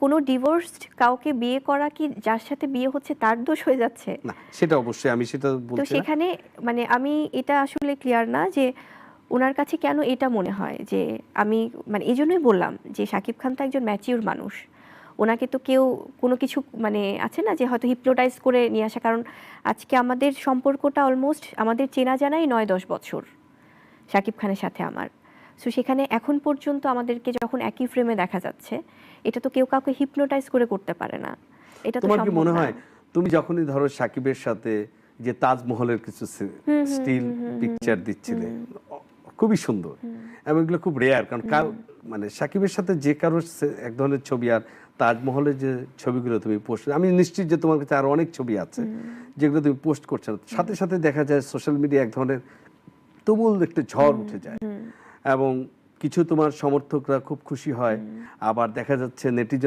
কোনো ডিভোর্সড কাউকে বিয়ে করা কি যার সাথে বিয়ে হচ্ছে তার দোষ হয়ে যাচ্ছে? না, সেটা অবশ্যই আমি সেটা তো বলছি না। সেখানে মানে আমি এটা আসলে ক্লিয়ার না যে উনার কাছে কেন এটা মনে হয় যে আমি মানে এজন্যই বললাম যে শাকিব খান তো একজন ম্যাচিউর মানুষ। ওনাকে তো কেউ কোনো কিছু মানে আছে না যে হয়তো হিপনোটাইজ করে নিয়ে আসা, কারণ আজকে আমাদের সম্পর্কটা অলমোস্ট আমাদের চেনা জানাই 9-10 বছর শাকিব খানের সাথে আমার। সো সেখানে এখন পর্যন্ত আমাদেরকে যখন একই ফ্রেমে দেখা যাচ্ছে, এটা তো কেউ কাউকে হিপনোটাইজ করে করতে পারে না। এটা তো তোমার কি সম্ভব মনে না। হয় তুমি যখনই ধরো সাকিবের সাথে যে তাজমহলের কিছু স্টিল পিকচার দিচ্ছিলে, খুবই সুন্দর এবং এগুলো খুব রেয়ার, কারণ মানে সাকিবের সাথে যে কারো এক ধরনের ছবি আর তাজমহলের যে ছবিগুলো তুমি পোস্ট, আমি নিশ্চিত যে তোমার কাছে আরো অনেক ছবি আছে যেগুলো তুমি পোস্ট করছো না, সাথে সাথে দেখা যায় সোশ্যাল মিডিয়া এক ধরনের তুমুল একটা ঝড় উঠে যায় এবং কিছু তোমার সমর্থকরা খুব খুশি হয়, আবার দেখা যাচ্ছে নেটিজেন